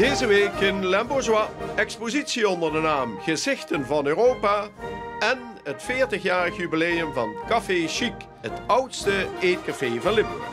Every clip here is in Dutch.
Deze week in Lembourgeois, expositie onder de naam Gezichten van Europa en het 40-jarig jubileum van Café Chic, het oudste eetcafé van Limburg.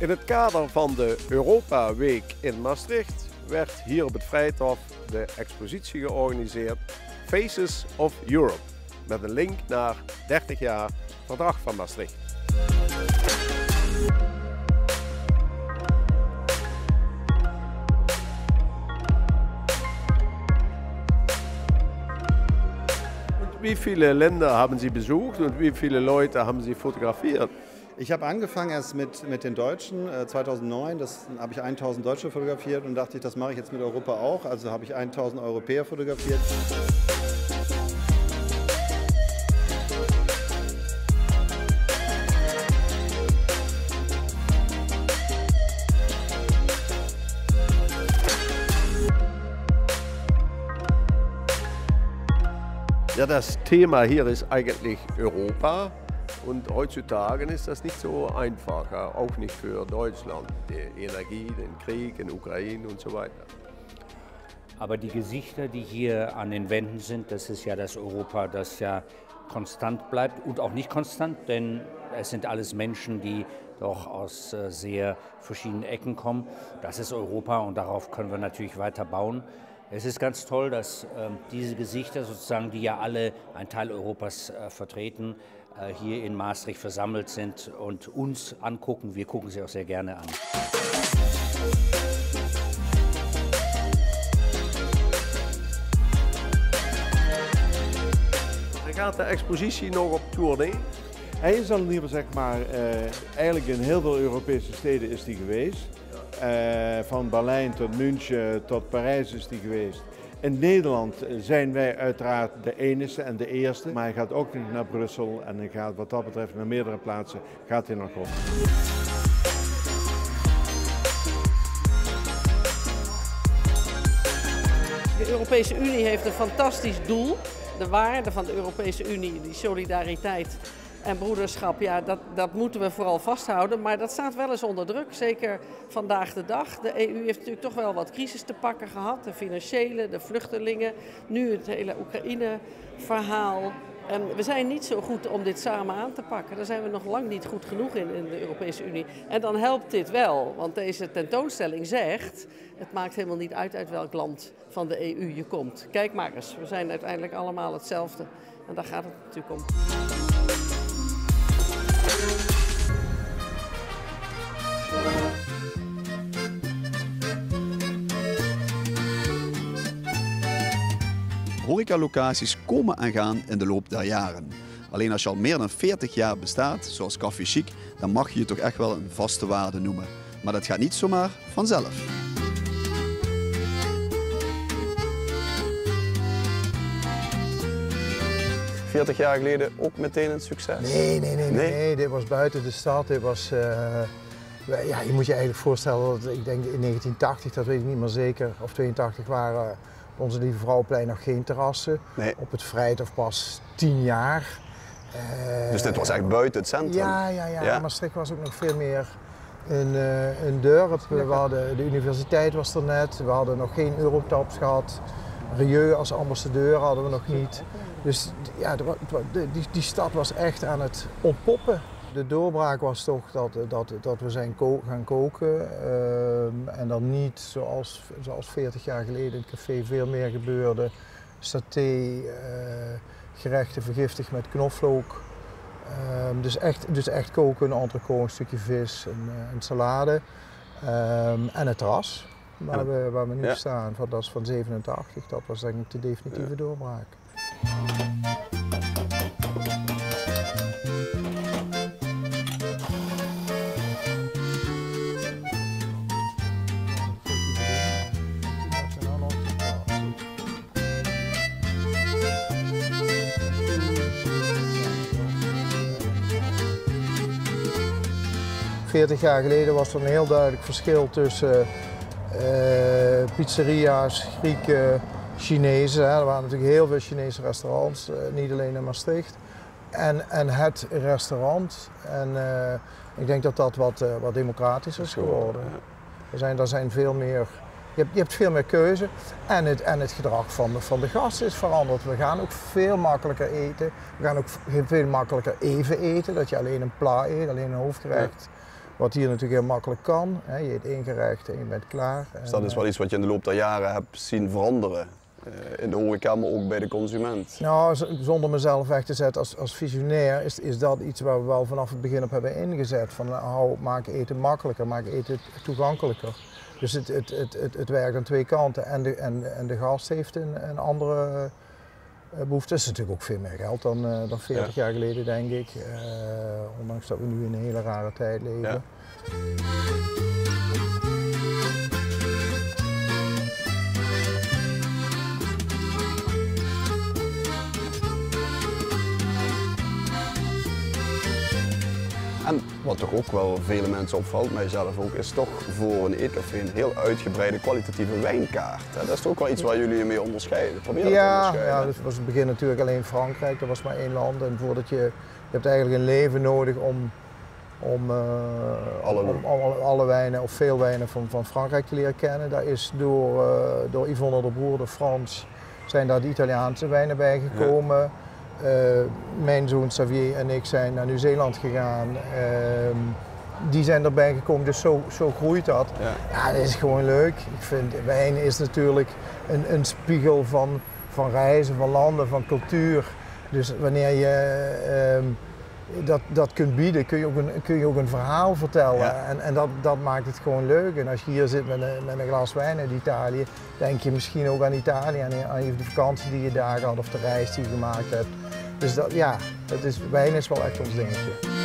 In het kader van de Europa Week in Maastricht werd hier op het Vrijthof de expositie georganiseerd Faces of Europe, met een link naar 30 jaar Verdrag van Maastricht. Wie viele Länder haben Sie besucht und wie viele Leute haben Sie fotografiert? Ich habe angefangen erst mit den Deutschen 2009, das habe ich 1000 Deutsche fotografiert und dachte ich, das mache ich jetzt mit Europa auch, also habe ich 1000 Europäer fotografiert. Ja, das Thema hier ist eigentlich Europa. Und heutzutage ist das nicht so einfach, auch nicht für Deutschland. Die Energie, den Krieg in Ukraine und so weiter. Aber die Gesichter, die hier an den Wänden sind, das ist ja das Europa, das ja konstant bleibt und auch nicht konstant, denn es sind alles Menschen, die doch aus sehr verschiedenen Ecken kommen. Das ist Europa und darauf können wir natürlich weiter bauen. Es ist ganz toll, dass diese Gesichter sozusagen, die ja alle einen Teil Europas vertreten, hier in Maastricht versammelt sind und uns angucken. Wir gucken sie auch sehr gerne an. Gaat de expositie nog op tournee? Hij is al in ieder geval, zeg maar, eigenlijk in heel veel Europese steden is hij geweest. Van Berlijn tot München tot Parijs is hij geweest. In Nederland zijn wij uiteraard de enige en de eerste, maar hij gaat ook nog naar Brussel en hij gaat wat dat betreft naar meerdere plaatsen gaat hij nog op. De Europese Unie heeft een fantastisch doel. De waarde van de Europese Unie, die solidariteit en broederschap, ja, dat moeten we vooral vasthouden. Maar dat staat wel eens onder druk, zeker vandaag de dag. De EU heeft natuurlijk toch wel wat crisis te pakken gehad. De financiële, de vluchtelingen, nu het hele Oekraïne-verhaal. En we zijn niet zo goed om dit samen aan te pakken. Daar zijn we nog lang niet goed genoeg in de Europese Unie. En dan helpt dit wel, want deze tentoonstelling zegt, het maakt helemaal niet uit welk land van de EU je komt. Kijk maar eens, we zijn uiteindelijk allemaal hetzelfde. En daar gaat het natuurlijk om. Horecalocaties komen en gaan in de loop der jaren. Alleen als je al meer dan 40 jaar bestaat, zoals Café Chic, dan mag je je toch echt wel een vaste waarde noemen. Maar dat gaat niet zomaar vanzelf. ...40 jaar geleden ook meteen een succes? Nee, dit was buiten de stad. Dit was, ja, je moet je eigenlijk voorstellen dat ik denk in 1980, dat weet ik niet meer zeker, of 82 waren onze Lieve Vrouwenplein nog geen terrassen. Nee. Op het Vrijthof pas 10 jaar. Dus dit was echt buiten het centrum? Ja. Maastricht was ook nog veel meer een dorp. We hadden, de universiteit was er net, we hadden nog geen Eurotaps gehad. Rieu als ambassadeur hadden we nog niet. Dus ja, die stad was echt aan het ontpoppen. De doorbraak was toch dat we zijn gaan koken. En dan niet zoals 40 jaar geleden in het café veel meer gebeurde. Saté, gerechten vergiftigd met knoflook. Dus echt koken, een entrecote, een stukje vis, een salade. En het terras waar we nu staan, dat is van 87. Dat was denk ik de definitieve doorbraak. 40 jaar geleden was er een heel duidelijk verschil tussen pizzeria's, Grieken, Chinezen. Er waren natuurlijk heel veel Chinese restaurants, niet alleen in Maastricht. En het restaurant. En ik denk dat dat wat democratischer is geworden. Er zijn veel meer, je hebt veel meer keuze en het gedrag van de gast is veranderd. We gaan ook veel makkelijker eten. We gaan ook veel makkelijker even eten, dat je alleen een pla eet, alleen een hoofdgerecht. Wat hier natuurlijk heel makkelijk kan. Je eet 1 gerecht en je bent klaar. Dus dat is wel iets wat je in de loop der jaren hebt zien veranderen? In de horeca, maar ook bij de consument? Nou, zonder mezelf weg te zetten als visionair is dat iets waar we wel vanaf het begin op hebben ingezet. Van maak eten makkelijker, maak eten toegankelijker. Dus het werkt aan 2 kanten en de gast heeft een andere behoefte. Het is natuurlijk ook veel meer geld dan 40 jaar geleden, denk ik. Ondanks dat we nu in een hele rare tijd leven. Ja. En wat toch ook wel vele mensen opvalt, mijzelf ook, is toch voor een eetcafé een heel uitgebreide kwalitatieve wijnkaart. Dat is toch ook wel iets waar jullie je mee onderscheiden? Ja, dat was in het begin natuurlijk alleen Frankrijk, dat was maar 1 land. En voordat je hebt eigenlijk een leven nodig om alle wijnen of veel wijnen van Frankrijk te leren kennen. Daar is door Yvonne de Broer, de Frans, zijn daar de Italiaanse wijnen bijgekomen. Ja. Mijn zoon Xavier en ik zijn naar Nieuw-Zeeland gegaan. Die zijn erbij gekomen, dus zo groeit dat. Ja, dat is gewoon leuk. Ik vind wijn is natuurlijk een spiegel van reizen, van landen, van cultuur. Dus wanneer je dat kunt bieden, kun je ook een verhaal vertellen. Ja. En dat maakt het gewoon leuk. En als je hier zit met een glas wijn uit Italië, denk je misschien ook aan Italië, aan de vakantie die je daar had of de reis die je gemaakt hebt. Dus wijn is wel echt ons dingetje.